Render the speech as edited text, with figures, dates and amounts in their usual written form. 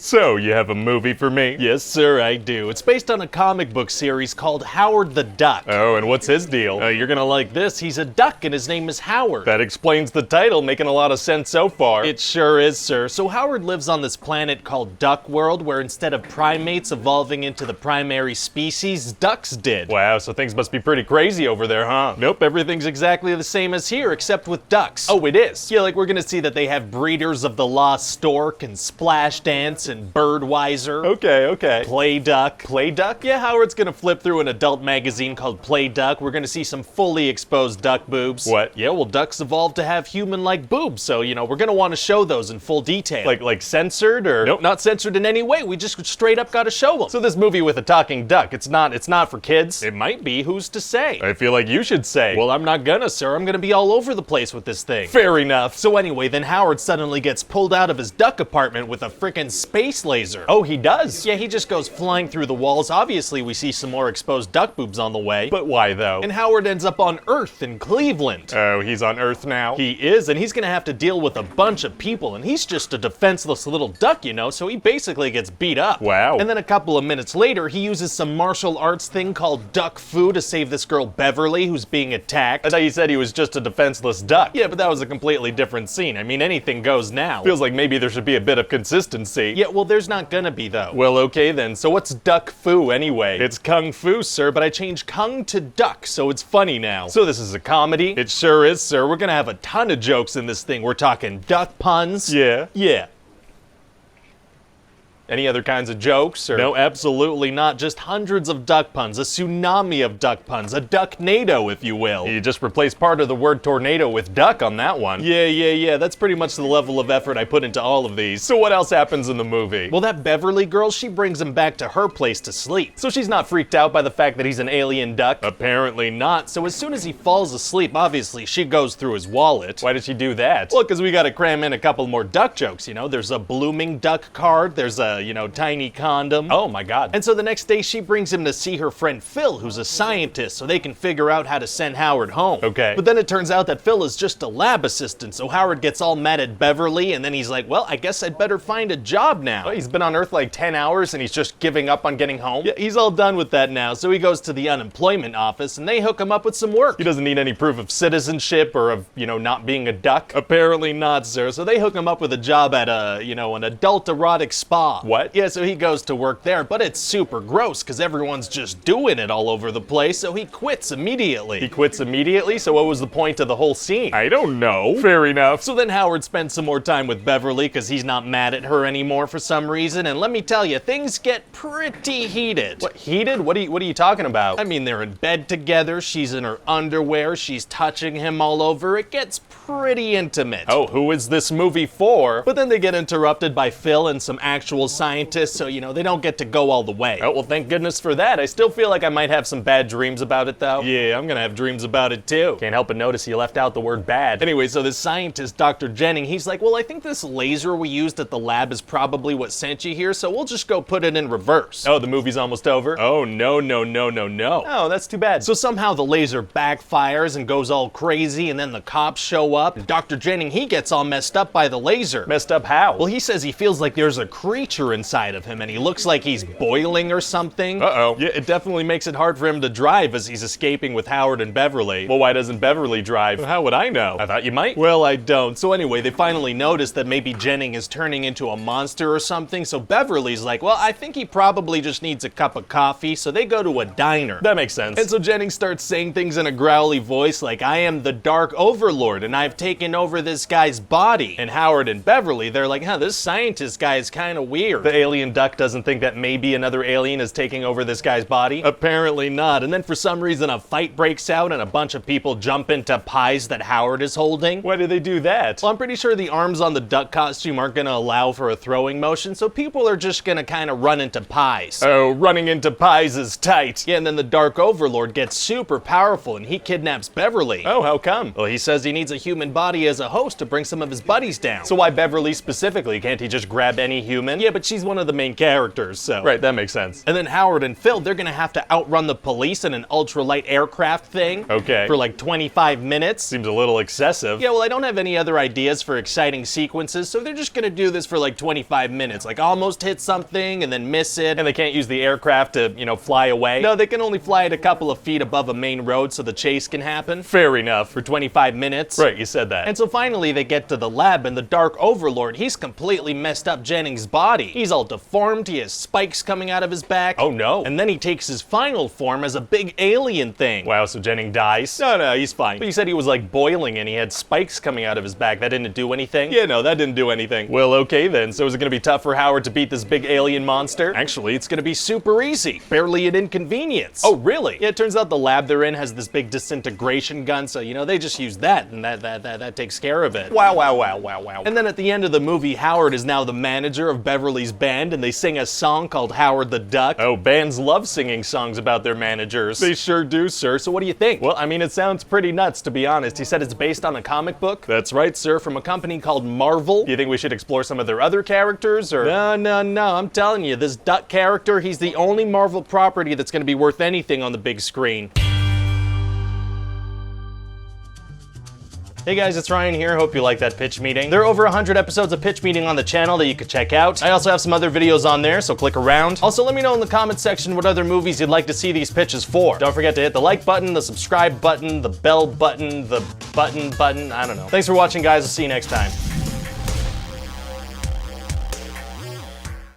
So, you have a movie for me? Yes, sir, I do. It's based on a comic book series called Howard the Duck. Oh, and what's his deal? You're gonna like this. He's a duck and his name is Howard. That explains the title, making a lot of sense so far. It sure is, sir. So Howard lives on this planet called Duck World, where instead of primates evolving into the primary species, ducks did. Wow, so things must be pretty crazy over there, huh? Nope, everything's exactly the same as here, except with ducks. Oh, it is? Yeah, like we're gonna see that they have breeders of the lost stork and splash dance and birdwiser. Okay. Play duck. Play duck? Yeah, Howard's gonna flip through an adult magazine called Play Duck. We're gonna see some fully exposed duck boobs. What? Yeah, well, ducks evolved to have human-like boobs, so, we're gonna want to show those in full detail. Like censored, or? Nope, not censored in any way. We just straight up gotta show them. So this movie with a talking duck, it's not for kids? It might be, who's to say? I feel like you should say. Well, I'm not gonna, sir. I'm gonna be all over the place with this thing. Fair enough. So anyway, then Howard suddenly gets pulled out of his duck apartment with a frickin' space laser. Oh, he does? Yeah, he just goes flying through the walls. Obviously, we see some more exposed duck boobs on the way. But why, though? And Howard ends up on Earth in Cleveland. Oh, he's on Earth now? He is, and he's gonna have to deal with a bunch of people, and he's just a defenseless little duck, so he basically gets beat up. Wow. And then a couple of minutes later, he uses some martial arts thing called duck fu to save this girl Beverly, who's being attacked. I thought you said he was just a defenseless duck. Yeah, but that was a completely different scene. I mean, anything goes now. Feels like maybe there should be a bit of consistency. Yeah, well, there's not gonna be, though. Well, okay then. So what's duck fu anyway? It's kung fu, sir, but I changed kung to duck, so it's funny now. So this is a comedy? It sure is, sir. We're gonna have a ton of jokes in this thing. We're talking duck puns. Yeah. Yeah. Any other kinds of jokes, or? No, absolutely not. Just hundreds of duck puns, a tsunami of duck puns, a duck-nado, if you will. You just replaced part of the word tornado with duck on that one. Yeah. That's pretty much the level of effort I put into all of these. So what else happens in the movie? Well, that Beverly girl, she brings him back to her place to sleep. So she's not freaked out by the fact that he's an alien duck? Apparently not. So as soon as he falls asleep, obviously she goes through his wallet. Why did she do that? Well, because we gotta cram in a couple more duck jokes, There's a blooming duck card, there's a, tiny condom. Oh my god. And so the next day she brings him to see her friend Phil, who's a scientist, so they can figure out how to send Howard home. Okay. But then it turns out that Phil is just a lab assistant, so Howard gets all mad at Beverly, and then he's like, well, I guess I'd better find a job now. Well, he's been on Earth like 10 hours and he's just giving up on getting home? Yeah, he's all done with that now, so he goes to the unemployment office, and they hook him up with some work. He doesn't need any proof of citizenship or of, not being a duck? Apparently not, sir. So they hook him up with a job at an adult erotic spa. What? Yeah, so he goes to work there, but it's super gross because everyone's just doing it all over the place, so he quits immediately. He quits immediately? So what was the point of the whole scene? I don't know. Fair enough. So then Howard spends some more time with Beverly because he's not mad at her anymore for some reason, and let me tell you, things get pretty heated. What, heated? What are you talking about? I mean, they're in bed together, she's in her underwear, she's touching him all over, it gets pretty intimate. Oh, who is this movie for? But then they get interrupted by Phil and some actual scientists, so they don't get to go all the way. Oh, well, thank goodness for that. I still feel like I might have some bad dreams about it, though. Yeah, I'm gonna have dreams about it, too. Can't help but notice you left out the word bad. Anyway, so this scientist, Dr. Jennings, he's like, well, I think this laser we used at the lab is probably what sent you here, so we'll just go put it in reverse. Oh, the movie's almost over? Oh, no. Oh, that's too bad. So somehow the laser backfires and goes all crazy, and then the cops show up, and Dr. Jennings, he gets all messed up by the laser. Messed up how? Well, he says he feels like there's a creature inside of him, and he looks like he's boiling or something. Uh-oh. Yeah, it definitely makes it hard for him to drive as he's escaping with Howard and Beverly. Well, why doesn't Beverly drive? Well, how would I know? I thought you might. Well, I don't. So anyway, they finally notice that maybe Jennings is turning into a monster or something, so Beverly's like, well, I think he probably just needs a cup of coffee, so they go to a diner. That makes sense. And so Jennings starts saying things in a growly voice like, I am the Dark Overlord, and I've taken over this guy's body. And Howard and Beverly, they're like, this scientist guy is kind of weird. The alien duck doesn't think that maybe another alien is taking over this guy's body? Apparently not. And then for some reason a fight breaks out and a bunch of people jump into pies that Howard is holding. Why do they do that? Well, I'm pretty sure the arms on the duck costume aren't gonna allow for a throwing motion, so people are just gonna kind of run into pies. Oh, running into pies is tight. Yeah, and then the Dark Overlord gets super powerful and he kidnaps Beverly. Oh, how come? Well, he says he needs a human body as a host to bring some of his buddies down. So why Beverly specifically? Can't he just grab any human? Yeah, but but she's one of the main characters, so. Right, that makes sense. And then Howard and Phil, they're gonna have to outrun the police in an ultralight aircraft thing. Okay. For like 25 minutes. Seems a little excessive. Yeah, well, I don't have any other ideas for exciting sequences, so they're just gonna do this for like 25 minutes. Like almost hit something and then miss it. And they can't use the aircraft to, you know, fly away? No, they can only fly it a couple of feet above a main road so the chase can happen. Fair enough. For 25 minutes. Right, you said that. And so finally they get to the lab and the Dark Overlord, he's completely messed up Jennings' body. He's all deformed, he has spikes coming out of his back. Oh no. And then he takes his final form as a big alien thing. Wow, so Jennings dies? No, he's fine. But you said he was like boiling and he had spikes coming out of his back. That didn't do anything? Yeah, no, that didn't do anything. Well, okay then. So is it gonna be tough for Howard to beat this big alien monster? Actually, it's gonna be super easy. Barely an inconvenience. Oh, really? Yeah, it turns out the lab they're in has this big disintegration gun, so you know, they just use that and that takes care of it. Wow, wow, wow, wow, wow. And then at the end of the movie, Howard is now the manager of Beverly's band and they sing a song called Howard the Duck. Oh, bands love singing songs about their managers. They sure do, sir. So what do you think? Well, I mean, it sounds pretty nuts, to be honest. He said it's based on a comic book? That's right, sir, from a company called Marvel. Do you think we should explore some of their other characters, or? No, I'm telling you, this Duck character, he's the only Marvel property that's gonna be worth anything on the big screen. Hey guys, it's Ryan here. Hope you like that pitch meeting. There are over 100 episodes of pitch meeting on the channel that you could check out. I also have some other videos on there, so click around. Also, let me know in the comments section what other movies you'd like to see these pitches for. Don't forget to hit the like button, the subscribe button, the bell button, the button, I don't know. Thanks for watching, guys. I'll see you next time.